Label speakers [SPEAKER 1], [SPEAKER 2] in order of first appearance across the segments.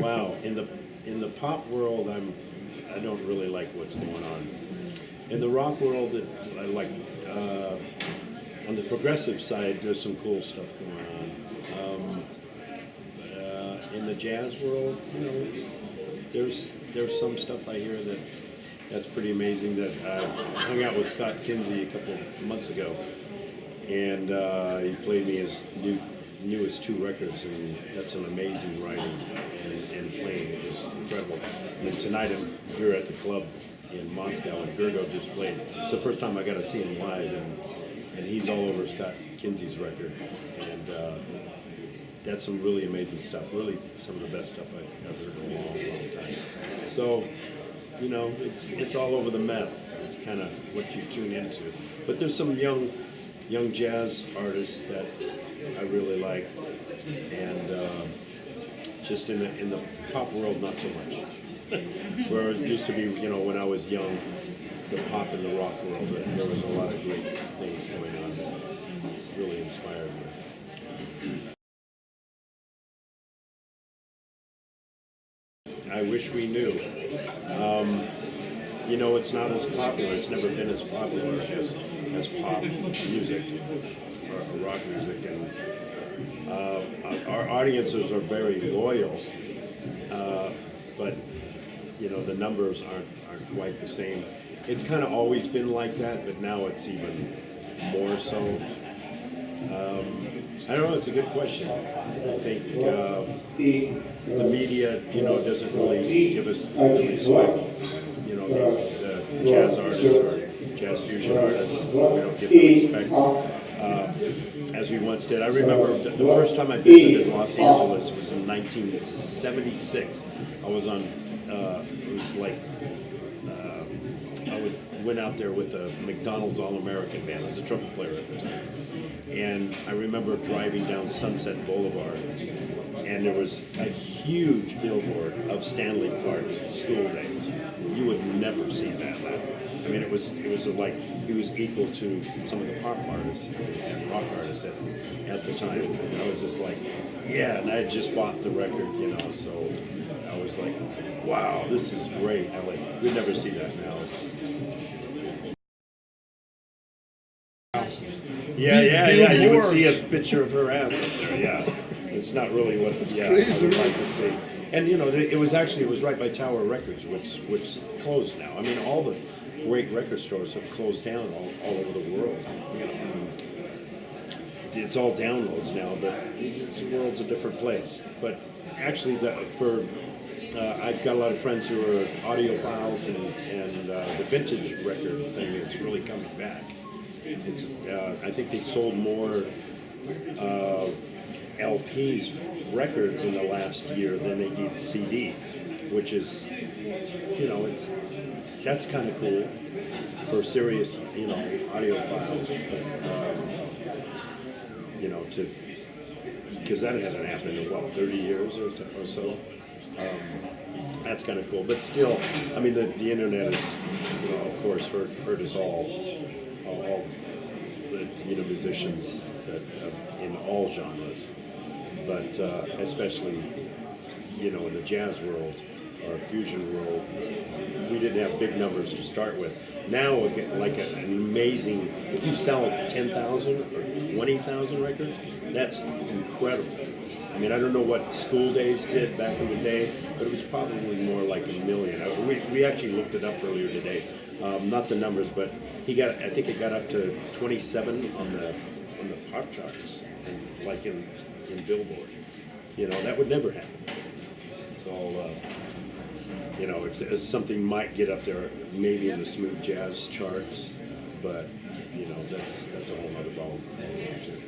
[SPEAKER 1] Wow, in the pop world, I don't really like what's going on. In the rock world, I like. On the progressive side, there's some cool stuff going on. In the jazz world, there's some stuff I hear that's pretty amazing. That I hung out with Scott Kinsey a couple of months ago, and he played me his newest two records, and that's an amazing writing and playing. It is incredible. And then tonight I'm here at the club in Moscow, and Gergo just played. It's the first time I got to see him live, and he's all over Scott Kinsey's record, and that's some really amazing stuff. Really, some of the best stuff I've heard in a long, long time. So, it's all over the map. It's kind of what you tune into. But there's some young jazz artists that I really like, and just in the pop world, not so much. Where it used to be, when I was young, the pop and the rock world, there was a lot of great things going on that really inspired me. I wish we knew. It's not as popular. It's never been as popular as pop music or rock music, and our audiences are very loyal, but the numbers aren't quite the same. It's kind of always been like that, but now it's even more so. I don't know. It's a good question. I think the media, doesn't really give us the respect. The jazz artists or jazz fusion artists, we don't give the respect as we once did. I remember the first time I visited Los Angeles was in 1976. I was on. It was like I went out there with a McDonald's All-American band. I was a trumpet player at the time. And I remember driving down Sunset Boulevard, and there was a huge billboard of Stanley Clark's School Days. You would never see that now. I mean, it was like he was equal to some of the pop artists and rock artists at the time. And I was just like, yeah, and I had just bought the record, so I was like, wow, this is great. We'd never see that now. Yeah. You would see a picture of her ass up there. Yeah, it's not really what I would like to see. And it was right by Tower Records, which closed now. I mean, all the great record stores have closed down all over the world. It's all downloads now, but the world's a different place. But actually, I've got a lot of friends who are audiophiles, and the vintage record thing is really coming back. I think they sold more LPs, records in the last year than they did CDs, which is, that's kind of cool for serious, audiophiles, because that hasn't happened in 30 years or so. That's kind of cool, but still, I mean, the internet has, of course, hurt us all the musicians that in all genres, but especially in the jazz world or fusion world, we didn't have big numbers to start with. Now we'll get like an amazing. If you sell 10,000 or 20,000 records, that's incredible. I mean, I don't know what School Days did back in the day, but it was probably more like 1 million. We actually looked it up earlier today. Not the numbers, but I think it got up to 27 on the pop charts, and like in Billboard. That would never happen. It's all, if something might get up there, maybe in the smooth jazz charts, but that's a whole other ball game too.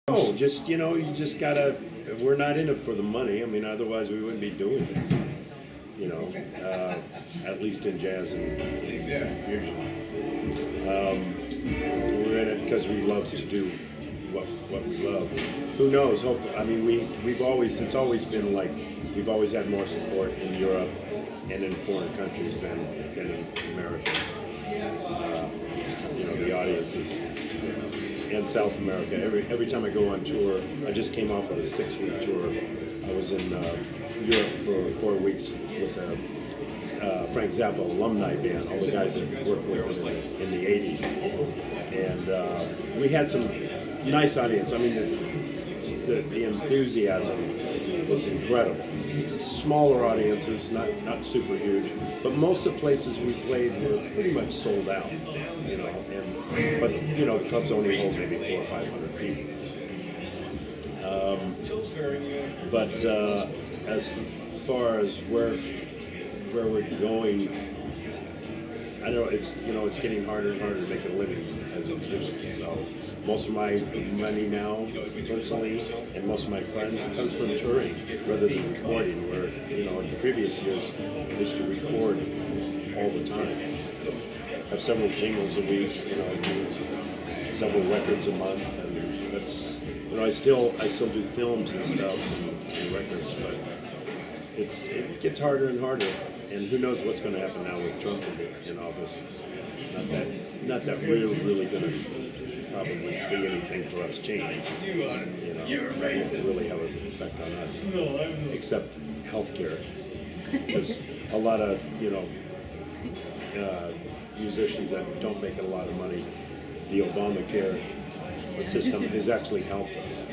[SPEAKER 1] No, just you just gotta. We're not in it for the money. I mean, otherwise we wouldn't be doing this. At least in jazz and fusion. We're in it because we love to do what we love. Who knows? Hopefully, I mean, it's always been like we've always had more support in Europe and in foreign countries than in America. The audiences. and South America. Every time I go on tour, I just came off of a 6-week tour. I was in Europe for 4 weeks with the Frank Zappa alumni band, all the guys that worked with him in the 80s. And we had some nice audience. I mean, the enthusiasm was incredible. Smaller audiences, not super huge, but most of the places we played were pretty much sold out, you know. But you know, the clubs only hold maybe 400 or 500 people. But as far as where we're going, I know it's getting harder and harder to make a living as a musician. So most of my money now, personally, and most of my friends, comes from touring rather than recording. Where in the previous years, I used to record all the time. I have several jingles a week, several records a month, and that's I still do films and stuff and records, but it gets harder and harder. And who knows what's going to happen now with Trump in office? Not that we're really going to probably see anything for us change. It won't really have an effect on us, except healthcare, because a lot of musicians that don't make a lot of money, the Obamacare system has actually helped us.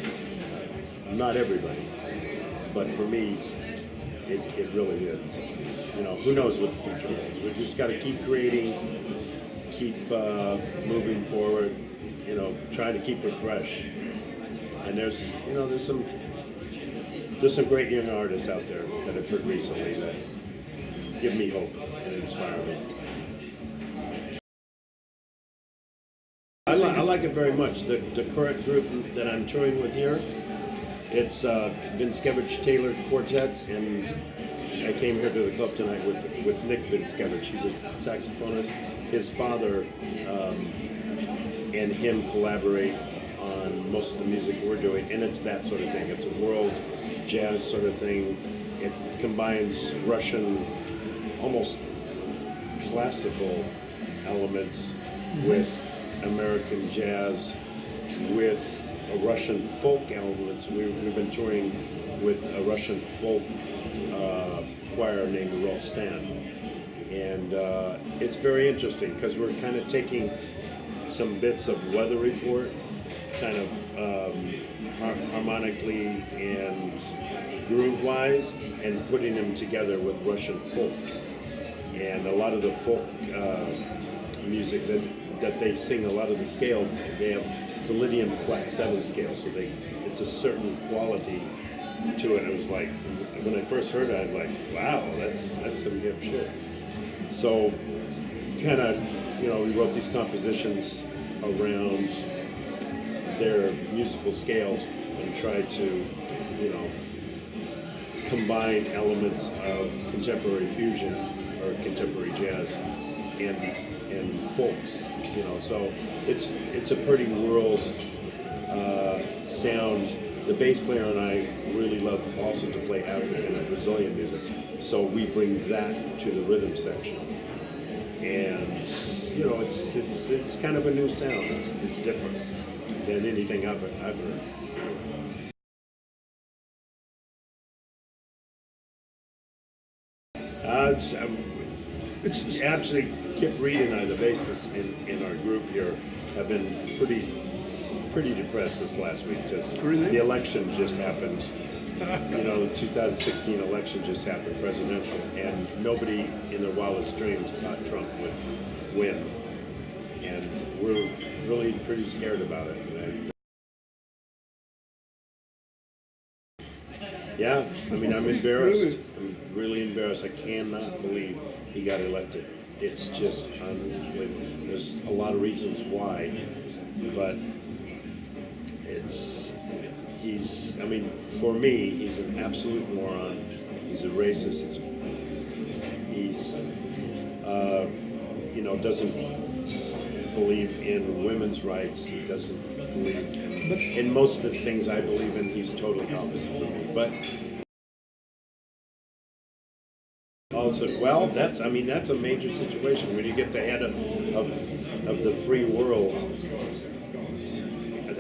[SPEAKER 1] Not everybody, but for me, it really is. Who knows what the future holds? We just got to keep creating, keep moving forward, trying to keep it fresh. And there's some great young artists out there that I've heard recently that give me hope and inspire me. I like it very much. The current group that I'm touring with here, it's Vinskevich Taylor Quartet, and I came here to the club tonight with Nick Vinskevich. He's a saxophonist. His father and him collaborate on most of the music we're doing, and it's that sort of thing. It's a world jazz sort of thing. It combines Russian, almost classical elements with American jazz, with a Russian folk elements. We've been touring with a Russian folk choir named Rostan, and it's very interesting because we're kind of taking some bits of Weather Report, kind of harmonically and groove-wise, and putting them together with Russian folk. And a lot of the folk music that they sing, a lot of the scales, it's a Lydian flat 7 scale, so it's a certain quality to it. It was like, when I first heard it, I was like, wow, that's some hip shit. So kind of, we wrote these compositions around their musical scales and tried to, combine elements of contemporary fusion or contemporary jazz and folks, so it's a pretty world sound. The bass player and I really love also to play African and Brazilian music, so we bring that to the rhythm section, and it's kind of a new sound. It's different than anything I've heard. It's actually Kip Reed and I, the bassist in our group here, have been pretty depressed this last week. Just
[SPEAKER 2] really?
[SPEAKER 1] The election just happened. The 2016 election just happened, presidential, and nobody in their wildest dreams thought Trump would win. And we're really pretty scared about it. Yeah, I mean, I'm embarrassed.
[SPEAKER 2] Really?
[SPEAKER 1] I'm really embarrassed. I cannot believe he got elected. It's just unbelievable. There's a lot of reasons why, but for me, he's an absolute moron. He's a racist. He's doesn't believe in women's rights. He doesn't believe in most of the things I believe in. He's totally opposite from me. But also, well, that's a major situation when you get the head of the free world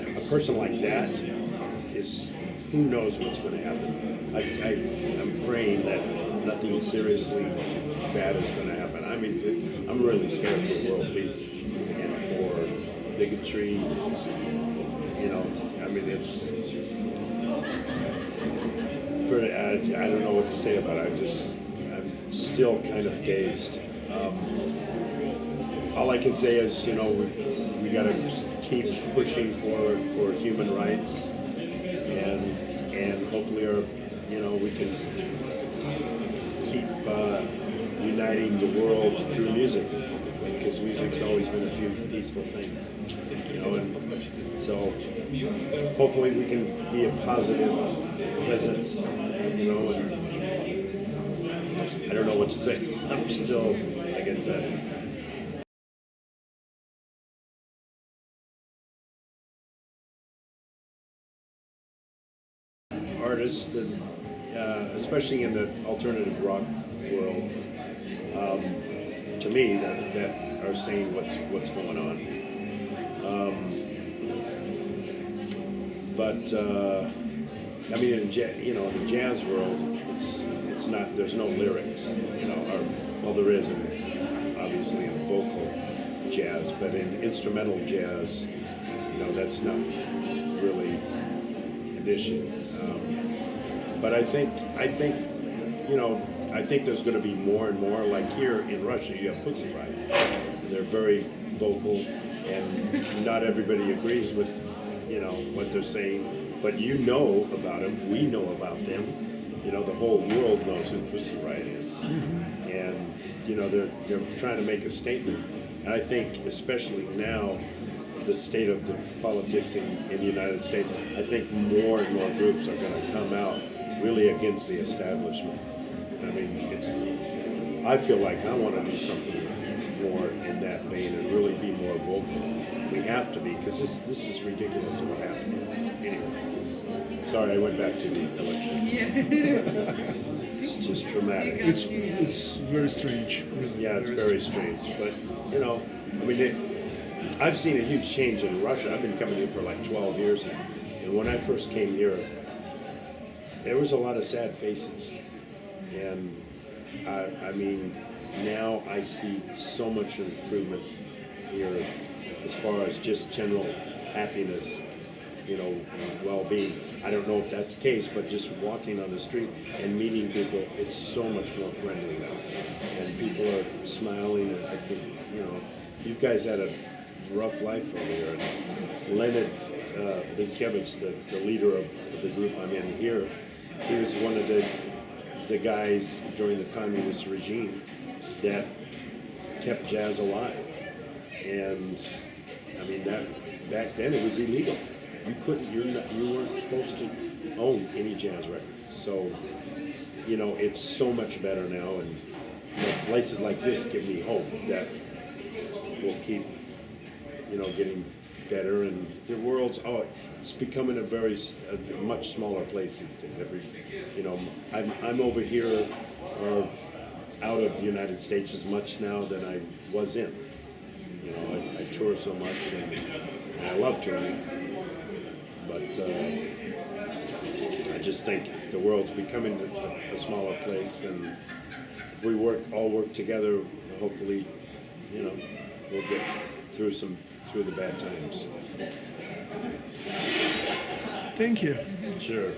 [SPEAKER 1] a person like that is, who knows what's going to happen. I'm praying that nothing seriously bad is going to happen. I mean, I'm really scared for world peace and for bigotry. You know, I mean, it's. I don't know what to say about it. I'm still kind of dazed. All I can say is, you know, we got to keep pushing for human rights, and hopefully, you know, we can keep uniting the world through music, because music's always been a peaceful thing, you know, and so hopefully we can be a positive presence, you know, and I don't know what to say. I'm still, like I said. Artists that, especially in the alternative rock world, to me, that are saying what's going on. But I mean, in the jazz world, it's not. There's no lyrics, you know. Or, well, there is, obviously, in vocal jazz, but in instrumental jazz, you know, that's not really an issue. But I think, you know, I think there's going to be more and more. Like here in Russia, you have Pussy Riot. They're very vocal, and not everybody agrees with, you know, what they're saying. But you know about them. We know about them. You know, the whole world knows who Pussy Riot is, and you know they're trying to make a statement. And I think, especially now, the state of the politics in the United States, I think more and more groups are going to come out really against the establishment. I mean, I feel like I want to do something more in that vein and really be more vocal. We have to be, because this is ridiculous what happened. Anyway, sorry, I went back to the election.
[SPEAKER 2] Yeah.
[SPEAKER 1] It's just traumatic.
[SPEAKER 3] It's very strange. Really.
[SPEAKER 1] Yeah, it's very strange. But, you know, I mean, I've seen a huge change in Russia. I've been coming here for like 12 years now. And when I first came here, there was a lot of sad faces. And I mean, now I see so much improvement here as far as just general happiness, you know, and well-being. I don't know if that's the case, but just walking on the street and meeting people, it's so much more friendly now. And people are smiling, and I think, you know, you guys had a rough life over here. And Leonard Biskevich, the leader of the group I'm in here, he was one of the guys during the communist regime that kept jazz alive. And I mean, that back then it was illegal. You weren't supposed to own any jazz records. So, you know, it's so much better now, and you know, places like this give me hope that we'll keep, you know, getting better. And the world's it's becoming a much smaller place these days. You know, I'm over here or out of the United States as much now than I was in. You know, I tour so much, and I love touring, but I just think the world's becoming a smaller place, and if we all work together, hopefully, you know, we'll get through the bad times.
[SPEAKER 3] Thank you.
[SPEAKER 1] Sure.